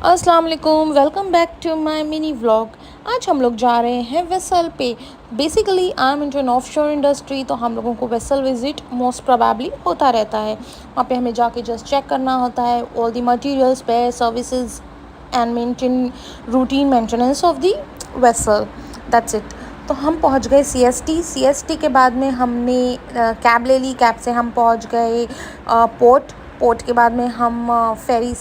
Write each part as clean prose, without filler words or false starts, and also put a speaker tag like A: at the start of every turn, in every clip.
A: अस्सलाम वालेकुम, welcome back to my mini vlog. आज हम लोग जा रहे हैं वेसल पे। Basically I am into an offshore industry, तो हम लोगों को वेसल विज़िट मोस्ट प्रोबेबली होता रहता है। वहाँ पे हमें जाके जस्ट चेक करना होता है all the materials, spare, services and maintain routine maintenance of the vessel, that's it. तो हम पहुँच गए सीएसटी के बाद में हमने कैब ले ली। कैब से हम पहुँच गए पोर्ट के बाद में हम फेरी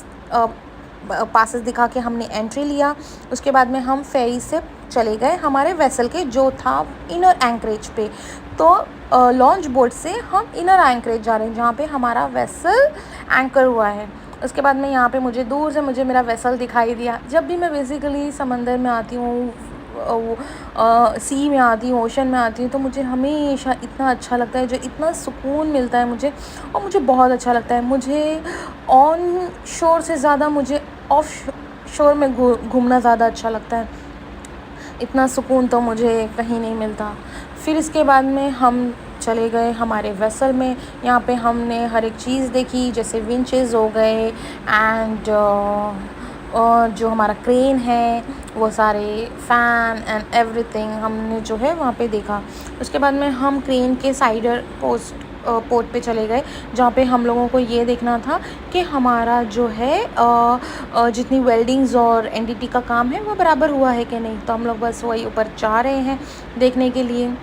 A: पासेस दिखा के हमने एंट्री लिया। उसके बाद में हम फेरी से चले गए हमारे वेसल के जो था इनर एंकरेज पे। तो लॉन्च बोट से हम इनर एंकरेज जा रहे हैं जहाँ पे हमारा वेसल एंकर हुआ है। उसके बाद में यहाँ पे मुझे दूर से मेरा वेसल दिखाई दिया। जब भी मैं बेसिकली समंदर में आती हूँ, सी में आती हूँ, ओशन में आती हूँ, तो मुझे हमेशा इतना अच्छा लगता है, जो इतना सुकून मिलता है मुझे, और मुझे बहुत अच्छा लगता है। मुझे ऑन शोर से ज़्यादा मुझे ऑफ शोर में घूमना ज़्यादा अच्छा लगता है। इतना सुकून तो मुझे कहीं नहीं मिलता। फिर इसके बाद में हम चले गए हमारे वेसल में। यहाँ पे हमने हर एक चीज़ देखी, जैसे विंचेस हो गए एंड जो हमारा क्रेन है, वो सारे फ़ैन एंड एवरीथिंग हमने जो है वहाँ पे देखा। उसके बाद में हम क्रेन के साइडर पोर्ट पे चले गए, जहाँ पे हम लोगों को ये देखना था कि हमारा जो है जितनी वेल्डिंग्स और एनडीटी का काम है वो बराबर हुआ है कि नहीं। तो हम लोग बस वही ऊपर जा रहे हैं देखने के लिए।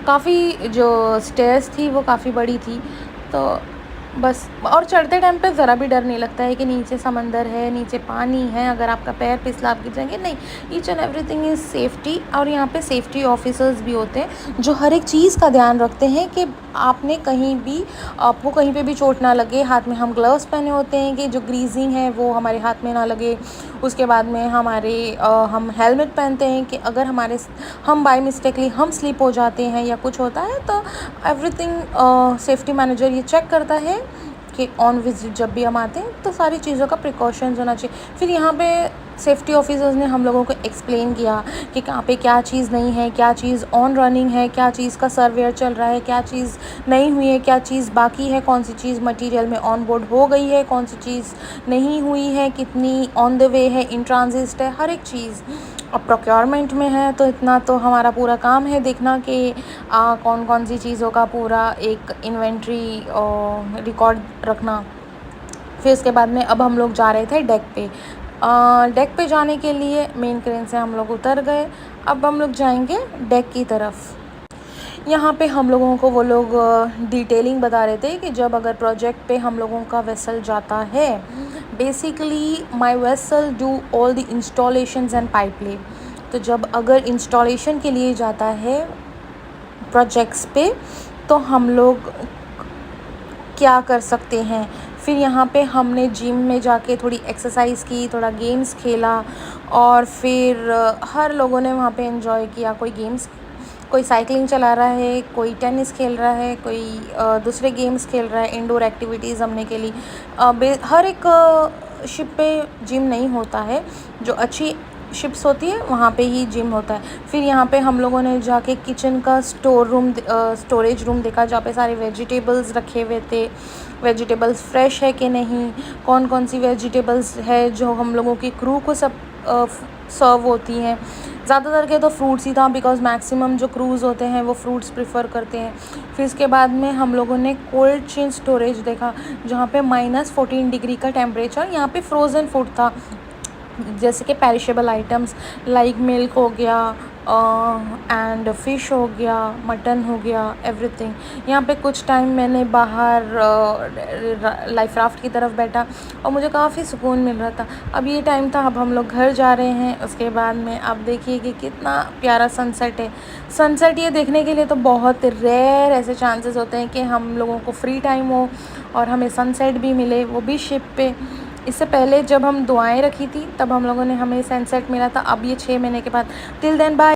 A: काफ़ी जो स्टेयर्स थी वो काफ़ी बड़ी थी, तो बस। और चढ़ते टाइम पे ज़रा भी डर नहीं लगता है कि नीचे समंदर है, नीचे पानी है, अगर आपका पैर फिसला आप गिर जाएंगे, नहीं। Each and everything is safety. और यहाँ पे सेफ्टी ऑफिसर्स भी होते हैं जो हर एक चीज़ का ध्यान रखते हैं कि आपको कहीं पे भी चोट ना लगे। हाथ में हम ग्लव्स पहने होते हैं कि जो ग्रीजिंग है वो हमारे हाथ में ना लगे। उसके बाद में हम हेलमेट पहनते हैं कि अगर हम बाय मिस्टेकली हम स्लिप हो जाते हैं या कुछ होता है, तो एवरीथिंग सेफ्टी मैनेजर ये चेक करता है कि ऑन विजिट जब भी हम आते हैं तो सारी चीज़ों का प्रिकॉशंस होना चाहिए। फिर यहाँ पे सेफ्टी ऑफिसर्स ने हम लोगों को एक्सप्लेन किया कि कहाँ पे क्या चीज़ नहीं है, क्या चीज़ ऑन रनिंग है, क्या चीज़ का सर्वेयर चल रहा है, क्या चीज़ नहीं हुई है, क्या चीज़ बाकी है, कौन सी चीज़ मटेरियल में ऑन बोर्ड हो गई है, कौन सी चीज़ नहीं हुई है, कितनी ऑन द वे है, इन ट्रांजिट है, हर एक चीज़। अब प्रोक्योरमेंट में है तो इतना तो हमारा पूरा काम है देखना कि कौन कौन सी चीज़ों का पूरा एक इन्वेंट्री रिकॉर्ड रखना। फिर उसके बाद में अब हम लोग जा रहे थे डेक पे जाने के लिए मेन क्रेन से हम लोग उतर गए। अब हम लोग जाएंगे डेक की तरफ। यहाँ पे हम लोगों को वो लोग डिटेलिंग बता रहे थे कि जब अगर प्रोजेक्ट पे हम लोगों का वेसल जाता है, basically my vessel do all the installations and pipelay. तो जब अगर इंस्टॉलेशन के लिए जाता है प्रोजेक्ट्स पे, तो हम लोग क्या कर सकते हैं। फिर यहाँ पे हमने जिम में जाके थोड़ी एक्सरसाइज की, थोड़ा गेम्स खेला, और फिर हर लोगों ने वहाँ पे एंजॉय किया। कोई साइकिलिंग चला रहा है, कोई टेनिस खेल रहा है, कोई दूसरे गेम्स खेल रहा है, इंडोर एक्टिविटीज़ हमने के लिए। हर एक शिप पे जिम नहीं होता है, जो अच्छी शिप्स होती है वहाँ पे ही जिम होता है। फिर यहाँ पे हम लोगों ने जाके किचन का स्टोरेज रूम देखा, जहाँ पे सारे वेजिटेबल्स रखे हुए थे। वेजिटेबल्स फ्रेश है कि नहीं, कौन कौन सी वेजिटेबल्स है जो हम लोगों की क्रू को सब सर्व होती हैं। ज़्यादातर के तो फ्रूट्स ही था, बिकॉज मैक्सिमम जो क्रूज़ होते हैं वो फ्रूट्स प्रेफर करते हैं। फिर इसके बाद में हम लोगों ने कोल्ड चेन स्टोरेज देखा, जहाँ पे -14 डिग्री का टेम्परेचर। यहाँ पे फ्रोज़न फूड था, जैसे कि पेरिशेबल आइटम्स लाइक मिल्क हो गया एंड फ़िश हो गया, मटन हो गया, एवरीथिंग। यहाँ पे कुछ टाइम मैंने बाहर लाइफ राफ्ट की तरफ बैठा और मुझे काफ़ी सुकून मिल रहा था। अब ये टाइम था, अब हम लोग घर जा रहे हैं। उसके बाद में आप देखिए कि कितना प्यारा सनसेट है। सनसेट ये देखने के लिए तो बहुत रेयर ऐसे चांसेस होते हैं कि हम लोगों को फ्री टाइम हो और हमें सनसेट भी मिले, वो भी शिप पे। इससे पहले जब हम दुआएं रखी थी तब हमें सनसेट मिला था। अब ये 6 महीने के बाद। Till then bye.